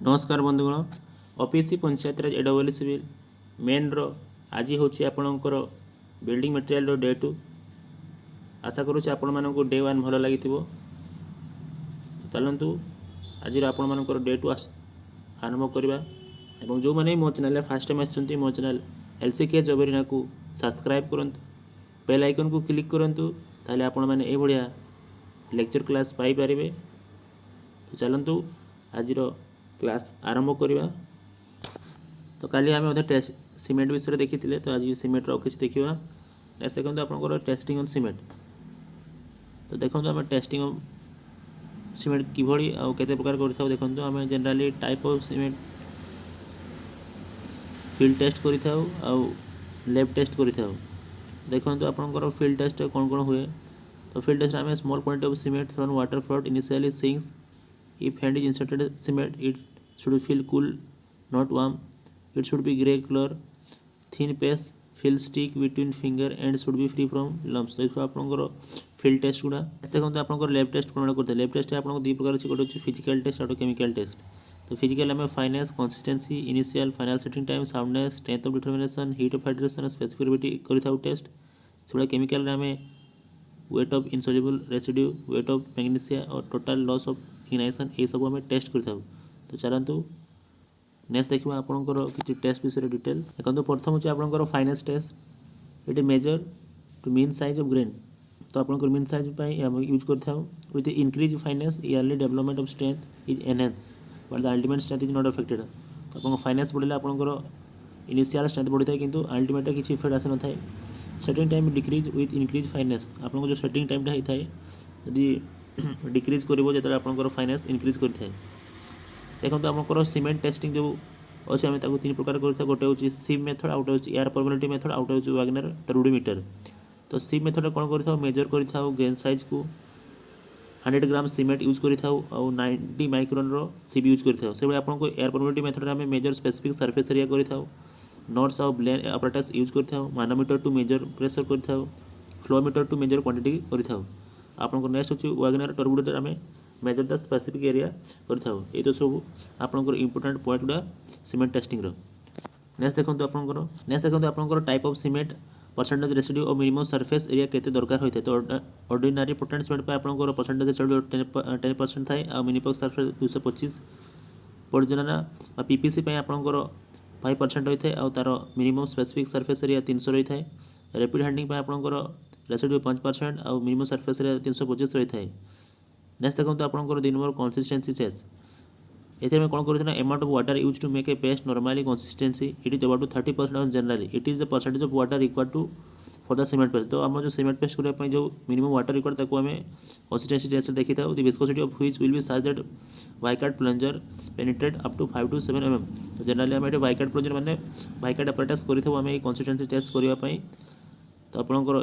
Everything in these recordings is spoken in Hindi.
नमस्कार बंधुगण ओपीसी पंचायत राज एडब्ल्यू सिविल मेन रो आज हूँ आपणकर बिल्डिंग मटेरियल डे 2 आशा करुँच आपण मानक डे 1 भल लगी चलतु आज आपण मानकर डे 2 आरंभ करवा एवं जो मैंने मो चैनल फास्ट टाइम आसछन्ती मो चैनल एलसीके जबरीना को सब्सक्राइब करंतु बेल आइकन को क्लिक करंतु ताले आपण माने ए बढ़िया लेक्चर क्लास पाई परिबे। तो चलतु आज क्लास आरंभ करवा। तो काली आम टेस्ट सीमेंट विषय देखी तो आज सीमेंट रो किसी देखा नेक्स्ट देखो आपंकर टेस्टिंग ऑन सीमेंट। तो देखो आम टेस्टिंग ऑन सीमेंट किभली आते प्रकार कर देखो आम generally type of cement field test कर लैब टेस्ट कर देखो आपंकर फील्ड टेस्ट कौन कौन हुए। तो फील्ड टेस्ट आम small quantity of cement from water float initially sinks if hand is inserted cement it should feel cool not warm, it should be grey color, thin paste feel stick between finger and should be free from lumps। तो आपनकर फील्ड टेस्ट गुड़ा देखो आपनकर लैब टेस्ट कौन करते लैब टेस्ट आपन दो प्रकार से गोटे फिजिकल टेस्ट और केमिकल टेस्ट। तो फिजिकल आम finance consistency initial final setting time soundness strength of determination heat of hydration specificity कर टेस्ट से केमिकल आम weight of insoluble residue weight of magnesia और टोटल लॉस ऑफ इग्नाइशन ये सब आम टेस्ट कर। तो चलतु नेक्स्ट देखा आपंकर किसी टेस्ट विषय डिटेल देखो। प्रथम हूँ आपंकर फाइनेस टेस्ट ये measure to mean size of grain. तो आपंकर मीन साइज यूज कर with increase fineness early development of strength is enhance but the ultimate strength is not affected. तो आप फाइनेस बढ़े आपंकर इनिशियल स्ट्रेंथ बढ़ी था किंतु अल्टीमेट किसी इफेक्ट आसी न था। Setting time decrease with increase finance आपको जो सेटिंग टाइम होता है यदि डिक्रीज कर जो आपंकर फाइनेस इनक्रीज करता है। देखो आपंकर सीमेंट टेस्टिंग जो अच्छे आम तीन प्रकार कर गोटे हूँ सिप मेथड आउट हूँ एयर परमिलिटी मेथड आउट हूँ वागनर टर्बोमीटर। तो सिप मेथड कौन कर मेजर कर ग्रेन साइज को 100 ग्राम सीमेंट यूज कर 90 माइक्रोन रो सिप यूज कर आपको एयर परमिलिटी मेथड में मेजर स्पेसिफिक सर्फेस एरिया कर नोट्स और ब्लेन अपरेटस यूज कर मानोमीटर टू मेजर प्रेशर कर फ्लोमीटर टू मेजर क्वांटिटी कर आपको नेक्स्ट हूँ वागनर टर्बोमीटर आम मेजर द स्पेसिफिक एरिया कर तो सब आपंकर इंपोर्टेंट पॉइंट गुड़ा सीमेंट टेस्टिंग। नेक्स्ट देखो आपंकर type of cement percentage residue और मिनिमम सरफेस एरिया केते दरकार होता है। तो ऑर्डिनरी पोटेंट सीमेंट आपंकर परसेंटेज रेसिड्यू 10% थाए और मिनिमम सरफेस 225 पर्जना पीपीसी आपंकर 5% होता है और तार मिनिमम स्पेसिफिक सरफेस एरिया 300 रही है। रैपिड हैंडलिंग आपंकर रेसिड्यू 5% और मिनिमम सरफेस एरिया 325 रही है। नेक्स्ट देखो आपंकर 2 नंबर कंसिस्टेंसी चेस ये कौन कर amount of water use to make a paste normally consistency it is about 30% of generally it is the percentage of water required to for the cement paste. तो आम जो सीमेंट पेस्ट करने जो मिनिमम वाटर रिक्वायर्ड ताको आम कंसिस्टेंसी टेस्ट देखी था the viscosity of which will be such that Vicat plunger penetrate up to 5 to 7 mm। तो जनरली आम ये वाइकार्ड प्लंजर मैंने वाइकार्ड अपरेटस करें आम कंसिस्टेंसी टेस्ट करने। तो आपंकर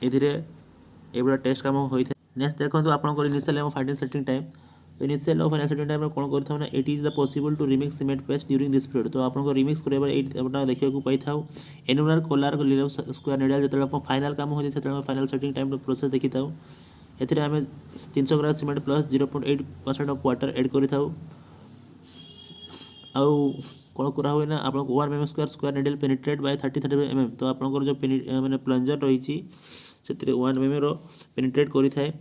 ये टेस्ट काम होता है। नेक्स्ट देखो आपंकर initial final setting time initial और फाइनल सेटिंग टाइम कौन करना it is the possible to remix cement paste during this period. तो आपको रिमिक्स करने देखा पाई था एनुलर कोलार स्क्वायर निडल जो फाइनल काम होता है फाइनल सेटिंग टाइम प्रोसेस देखी था एथे आम 300 gram cement plus 0.8% of water add कर कौन करा हुए ना आप 1 mm square needle penetrate by 30 mm। तो आपंकर जो मैंने प्लंजर रही से 1 mm रो पेनिट्रेट करें।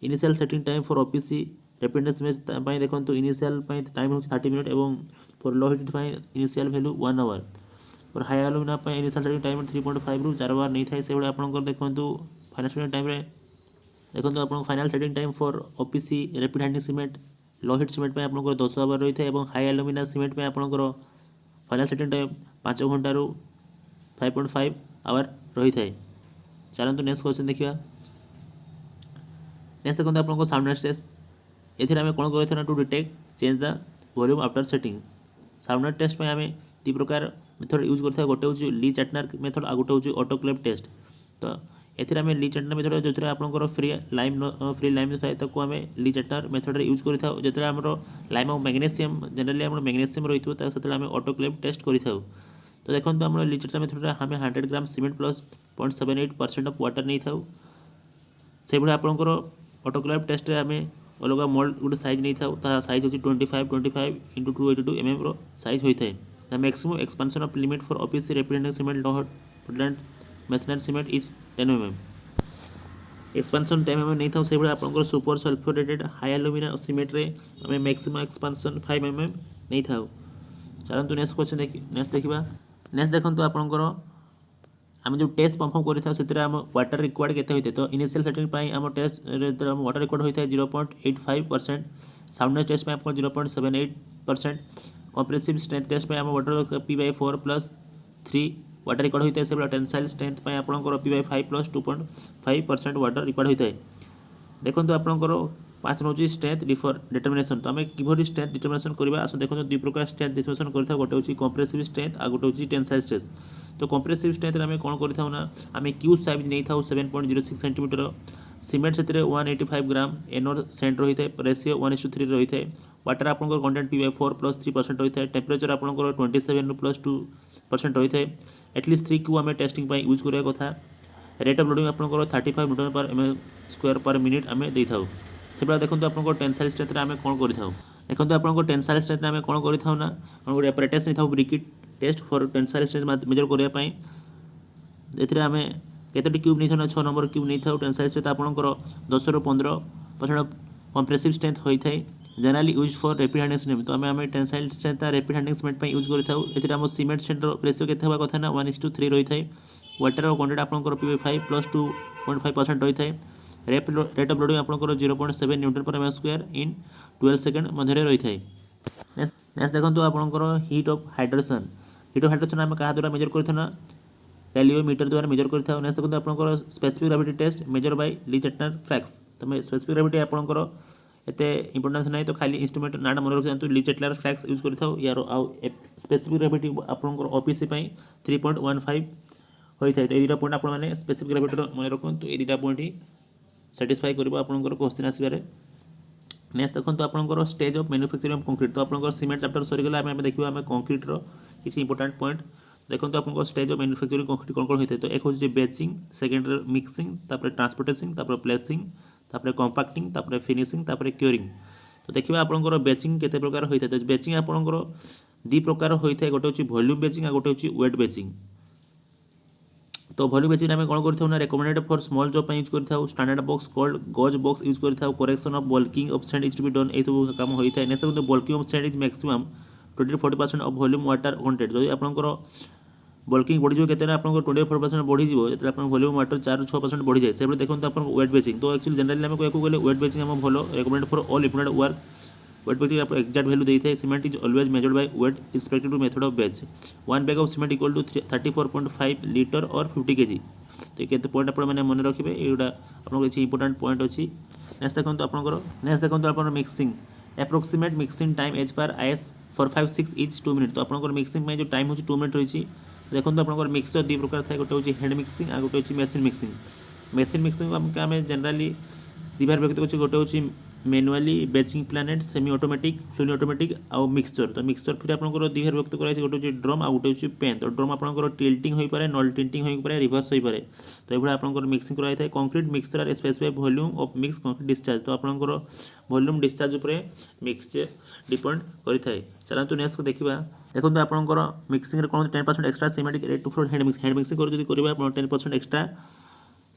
Initial setting time for OPC rapidness में देखो इनिशियल टाइम हूँ 30 मिनट और for low heat initial value 1 hour और high alumina initial setting time 3.5 रू 4 बार नहीं था से आपंकर देखो फाइनल सेटिंग टाइम देखो आप final setting time for OPC rapid handling cement low heat cement में आपंकर 10 आवर रही है और हाई एलुमिना सीमेंट में आपंकर फाइनल सेटिंग टाइम 5 घंटा रू 5.5 आवर रही है। चलते नेक्स्ट क्वेश्चन देखा। नेक्स्ट देखो आपको साउंडनेस टेस्ट ये आम कौन कर to detect change the volume after setting. Soundness test में आम 2 प्रकार मेथड यूज करते गोटे हूँ ली चैटनर मेथड आ गोटे हूँ ऑटोक्लेव टेस्ट। तो ये आम ली चैटनर मेथड जो आपंकर फ्री लाइम थाए तो आम ली चैटनर मेथड यूज करता जो आम लाइम और मैग्नेशियम जनरली आम मैग्नेशियम रही है से आम ऑटोक्लेव टेस्ट कर। तो देखो आम ली चैटनर मेथड आम 100 ग्राम सीमेंट प्लस 0.78% ऑफ वाटर नहीं था से आपंकर ऑटोक्लेव टेस्ट आम अलग मोल्ड गोटे सैज नहीं था सैज होची 25 इंटू 282 mm रो सैज होता है। The maximum expansion of limit for OPC रेपिडेंट cement Portland masonry cement is 10 mm। Expansion 10 mm नहीं था से आपंकर super sulphurated high alumina cement रे आम मैक्सिमम एक्सपेंशन 5 mm नहीं था। चलते नेक्स्ट क्वेश्चन नेक्स्ट देखा। नेक्स्ट देखो आपंकर आम जो टेस्ट परफॉर्म करते आम वाटर रिक्वायर्ड केते होते तो इनिशियल सेटिंग आम टेस्ट वाटर रिक्वायर्ड होता है 0.85%। साउंडनेस टेस्ट में आपको 0.78%। कॉम्प्रेसिव स्ट्रेंथ टेस्ट में आम वाटर P/4+3 वाटर रिक्वायर्ड होता है से टेंसाइल स्ट्रेंथ में आपंकर P/5+2.5% वाटर रिक्वायर्ड होता है। देखो आपंकर पाँच नौ स्ट्रेंथ डिटर्मिनेशन तो आम कि स्ट्रेंथ डिटर्मिनेशन करवा आस देखो दुई प्रकार स्ट्रेंथ डिटर्मिनेशन करता गोटे हूँ कॉम्प्रेसिव स्ट्रेंथ आ गोटे हूँ टेंसाइल स्ट्रेंथ। तो कॉम्प्रेसिव स्ट्रेंथ आम कौन करता ना आम क्यू साइज नहीं था 7.06 सेंटीमीटर सीमेंट से 185 ग्राम एनोर सेंट रही है रेसीो 1:3 रही है। वाटर आपंकर कंटेंट P/4+3% रही है। टेम्परेचर आपंकर 27+2% रही है। एटलिस्ट 3 क्यू आम टेस्टिंग यूज करवा कथा। रेट ऑफ लोडिंग आपंकर 35 Nm/m² पर मिनिट आम दे था से देखो आप टेंसाइल स्ट्रेंथ आम कौन कर देखो आप टेंसाइल स्ट्रेंथ आम कौन करना गोटे एपरेटस नहीं था briquette test for tensile strength measure करने ये आम केतोटी क्यूब नहीं था 6 नंबर क्यूब नहीं था। टेंसाइल स्ट्रेंथ आपंकर 10 ରୁ 15% कॉम्प्रेसिव स्ट्रेंथ होता है generally use for rapid handing cement. तो आम tensile strength rapid handing cement use करता सीमेंट स्ट्रेंथ रेसीो के कथा ना 1:3 रही है। वाटर कंटेंट आपंकर P/5+2.5% रही है। रेट ऑफ लोडिंग आपंकर 0.7 Nm/m² इन 12 सेकेंड मध्य रही है। नेक्स्ट देखो आपंकर हीट ऑफ हाइड्रेशन आम क्या द्वारा मेजर करना कैलियोमीटर द्वारा मेजर करता। नेक्स्ट देखो आपंकर specific gravity test measure by Le Chatelier flask. तो स्पेसिफिक ग्रेविटी आपंकर एते इंपोर्टेंस नहीं तो खाली इंस्ट्रूमेंट नाटा मन रखिए ली चैटनर फ्लैक्स यूज करता यार आउ स्पेसिफिक ग्रेविटी आपंकर ओपीसी 3.15 होता है। तो ये पॉइंट आप स्पेसिफिक ग्रेविटी मन रखुँ तो ये दुटा पॉइंट ही साटिस्फाई कर आपंकर क्वेश्चन आसबार। नेक्स्ट देखो आपंकर stage of manufacturing of concrete. तो आपंकर सीमेंट चैप्टर सरीगला आम देखा आम कंक्रीटर किसी इंपोर्टेंट पॉइंट देखो आपंकर स्टेज ऑफ मैन्युफैक्चरिंग कंक्रीट कौन कौन होता है। तो एक हूँ batching second mixing transportation placing compacting finishing curing. तो देखिए आपंकर बेचिंग केते प्रकार होता है। तो बेचिंग आपंकर दी प्रकार होता है गोटे हूँ वॉल्यूम बेचिंग आ गोटे हूँ वेट बेचिंग। तो वॉल्यूम बेचिंग आम कौन करना recommended for small job use करता standard box called gauge box use करता correction of bulking of sand is to be done ये सब काम होता है। Next bulking of sand is maximum 20-40% of volume water content. जो आपंकर बल्किंग बढ़ी के आप 24% बढ़ी जो आप वॉल्यूम वाटर 4-6% बढ़ी जाए से देखो आप वेट बेचिंग। तो एक्चुअली जनरली आम कहूँ गले वेट बेचिंग आम भल recommended for all important work. Weight batching आप एक्जाक्ट वैल्यू देता है। Cement is always measured by weight respective to method of batch. 1 bag of cement equal to 34.5 litre और 50 kg। तो ये पॉइंट आप मन रखिए ये आप इंपोर्टेंट पॉइंट अच्छी। नेक्स्ट देखो आप mixing approximate mixing time as पर IS 456 इज 2 मिनट। तो आप मिक्सिंग में जो टाइम हो 2 मिनट रही। देखो आप मिक्सर दी प्रकार था गोटे हूँ हैंड मिक्सिंग आ गोटे हूँ मेसीन मिक्सिंग। मेसीन मिक्सिंग आम जनरली दी भाग व्यक्त कर गोटे हूँ manually batching planet semi automatic fully automatic आउ मिक्सचर। तो मिक्सचर फिर आपंकर दी भाग व्यक्त कराई गोटे हूँ ड्रम आ गोटे हूँ पेन। तो ड्रम आपंकर टिल्टिंग हो पाए नल टिल्टिंग हो पाए रिवर्स हो पाए। तो ये आपंकर मिक्सिंग कराई था concrete mixture are specify volume of mix concrete discharge. तो आपंकर वॉल्यूम डिस्चार्ज उपर मिक्सचर डिपेंड करता है। चलते नेक्स्ट को देखा। देखो आपंकर मिक्सिंग कौन 10% extra cement rate to floor hand mixing कर 10% एक्सट्रा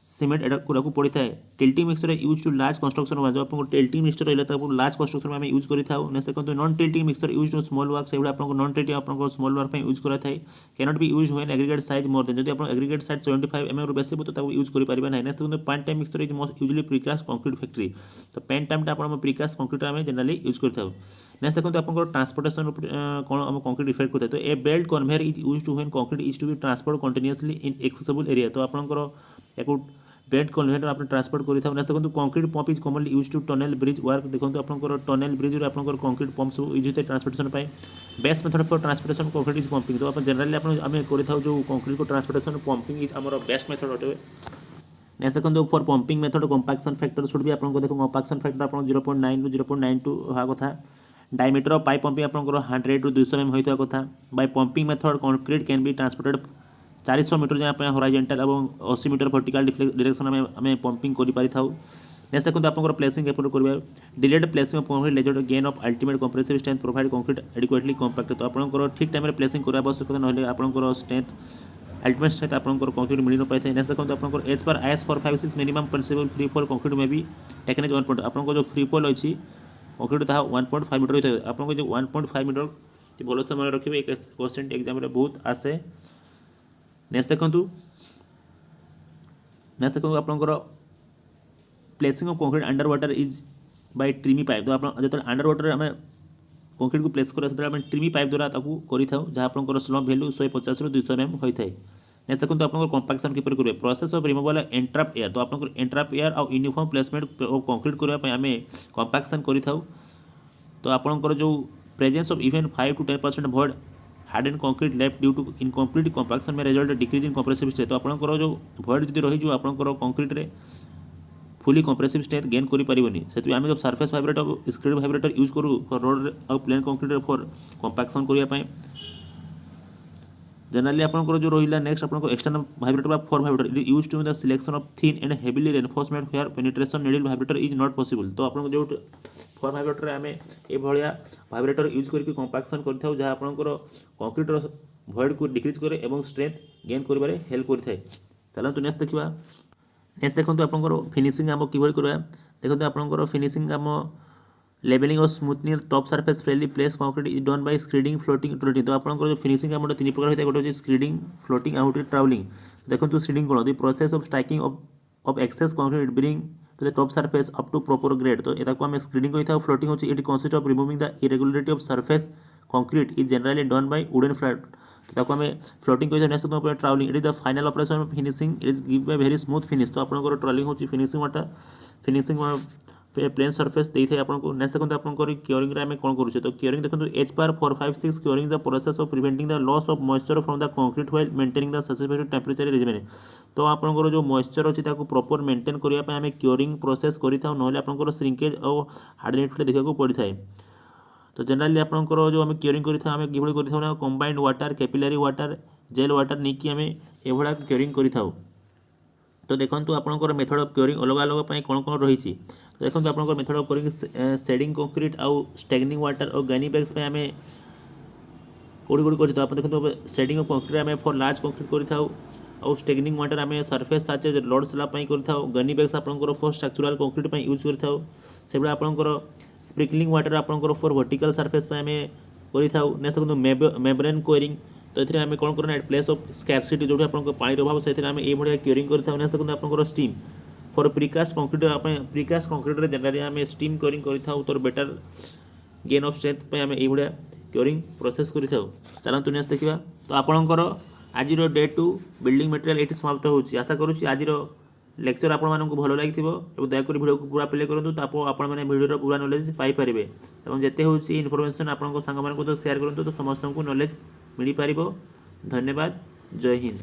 सीमेंट एडा को पड़ता है। Tilting mixture use to large construction जो आपको टिल्टिंग मिक्सचर रहा लार्ज कंस्ट्रक्शन में यूज करता। नेक्स्ट देखो non tilting mixture use to small work से आपको नॉन टिल्टिंग आपको स्मॉल वर्क यूज करता है। Cannot be use when aggregate size more than. जब एग्रीगेट साइज 75 mm बेस हो तो यूज करें ना। नेक्स्ट देखो pan time mixture is most usually precast concrete factory. तो पैन टाइम आप प्रीकास्ट कंक्रीट आम जनरली यूज करता। नेक्स्ट देखो आप ट्रांसपोर्टेशन कौन आम कंक्रीट इफेक्ट करता है। तो a belt conveyor is use to when concrete is to be transport continuously in accessible area. तो आपंकर एक बेल्ट कन्वेयर आप ट्रांसपोर्ट करता। नेक्स्ट देखो concrete pump is commonly use to tunnel bridge work. देखो आपंकर टनल ब्रिज आपंकर कंक्रीट पंप सब यूज होता है ट्रांसपोर्टेशन पाई। Best method for transportation concrete is pumping. तो आप जनरली आम करता जो कंक्रीट को ट्रांसपोर्टेशन पंपिंग इज आम बेस्ट मेथड अटे। नेक्स्ट देखो for pumping method compaction factor should भी आपको देखो कंपैक्शन फैक्टर आप 0.9 ରୁ 0.92 होगा कथा। डायमीटर ऑफ पाइप पंपिंग आपंकर 100 ରୁ 200 mm होता कथा। By pumping method concrete can be transported 400 metre जहाँ हॉरिजॉन्टल और 80 मीटर वर्टिकल डायरेक्शन आम पंपिंग कर पारि थाउ। नेक्स्ट देखो आपंकर प्लेसिंग एपट करवा delayed placing of concrete lesser gain of ultimate compressive strength provide concrete adequately compact तो आपंकर ठीक टाइम प्लेसिंग करवा आवश्यक ना आपंकर स्ट्रेंथ अल्टीमेट स्ट्रेंथ आपंकर कंक्रीट मिल न पाए। नेक्स्ट देखो आपंकर एज पर IS 456 minimum possible free fall concrete में भी टेकन एज 1 पॉइंट आपंकर जो फ्री फॉल अच्छी कंक्रीट ता 1.5 मीटर होता है आपंकर जो 1.5 मीटर भलसे मन रखिए क्वेश्चन एग्जाम बहुत आसे। नेक्स्ट देखो आपंकर placing of concrete under water is by tremie pipe तो आप जो अंडर वाटर आम कंक्रीट को प्लेस करा से ट्रिमी पाइप द्वारा करें जहाँ आपंकर स्लम्प वैल्यू 150 ରୁ 200 mm होता है। नेक्स्ट देखो आपंकर कंपैक्शन किपर करेंगे process of removal entrap air तो आपंकर एंट्राप एयर और यूनिफॉर्म प्लेसमेंट ऑफ कंक्रीट करने आम कंपैक्शन करें तो आपंकर जो presence of even 5 to 10% void harden concrete left due to incomplete compaction में result decrease in compressive strength तो आपंकर जो भॉइड जब रही आपंकर कंक्रीट रे फुली कंप्रेसिव स्ट्रेंथ गेन करें से आम जो surface vibrator screed vibrator use करूँ फॉर रोड और प्लेन कंक्रीट फॉर कंपैक्शन करने जनरली आपंकर जो रहा नेक्स्ट आपको external vibrator for vibrator use to the selection of thin and heavily reinforcement where penetration needle vibrator is not possible तो आप जो फॉर वाइब्रेटर आम ये वाइब्रेटर यूज करके कंपैक्शन कर जहाँ आपंकर कंक्रीटर भॉइड को डिक्रीज करे और स्ट्रेंथ गेन कर हेल्प करें। चलते नेक्स्ट देखा नेक्स्ट देखो आपंकर फिनिशिंग आम कि करवा देखो आपंकर फिनिशिंग आम लेवलिंग और smoothing top surface friendly place concrete is done by screeding floating trowelling तो आपंकर जो फिनिशिंग आम 3 प्रकार होता है गोटे स्क्रीडिंग फ्लोटिंग आउट ट्राउलिंग देखो स्क्रीडिंग कौन the process of striking of excess concrete bring to the top surface up to proper grade तो यहाँ आम स्क्रीडिंग करें फ्लोटिंग होची it consist of removing the irregularity of surface concrete is generally done by wooden flat तो आम फ्लोटिंग कर trowelling it is the final operation of finishing it is give a very smooth finish तो आपंकर ट्राउलिंग होची फिनिशिंग प्लेन सरफेस देते हैं आपको। नेक्स्ट देखो आपंकर क्योरिंग आम कौन करुचे तो क्योरिंग देखो HR 456 curing the process of preventing the loss of moisture from the concrete while maintaining the saturation temperature region तो आपंकर जो मॉइस्चर अच्छी प्रॉपर मेंटेन करने आम क्योरिंग प्रोसेस करें ना आपंकर श्रिंकेज और हार्डनेट देखा पड़ता है तो जनरली आपंकर जो आम क्योरिंग करें कि कर combined water capillary water gel water नहीं कि आम ये क्योरिंग कर तो देखो आपंकर मेथड ऑफ क्योरिंग अलग अलग कौन कौन रही देखो आपंकर method of curing shading concrete आउ स्टैग्निंग वाटर और गनी बैग्स आम कौटी कर देखो शेडिंग ऑफ कंक्रीट आम फॉर लार्ज कंक्रीट कर स्टैग्निंग वाटर आम सरफेस साचे लोड स्लैब कर गनी बैग्स आपंकर फॉर स्ट्रक्चरल कंक्रीट यूज कर आपंकर स्प्रिंकलिंग वाटर आपंकर फॉर वर्टिकल सरफेस आम कर नेक्स्ट मेम्ब्रेन क्योरिंग तो ये आम कौन करना प्लेस ऑफ स्कैरसिटी जो आपको पानी अभाव से आम ये क्योरिंग कर नेक्स्ट देखो आपंकर steam for precast concrete precast concrete generally आम स्टीम क्योरिंग कर बेटर गेन ऑफ स्ट्रेंथ आम ये क्योरिंग प्रोसेस कर चलते नेक्स्ट देखा तो आपंकर आज डे 2 बिल्डिंग मटेरियल ये समाप्त होची आशा करुँच आज लेक्चर आपण मानक भल लगी दयाकोरी वीडियो को पूरा प्ले करूँ तो आपण मैंने वीडियो पूरा नॉलेज पाइपर और जिते हूँ इनफॉरमेशन आपण सांग मानक तो शेयर करूँ तो समस्त को नॉलेज मिल पार। धन्यवाद। जय हिंद।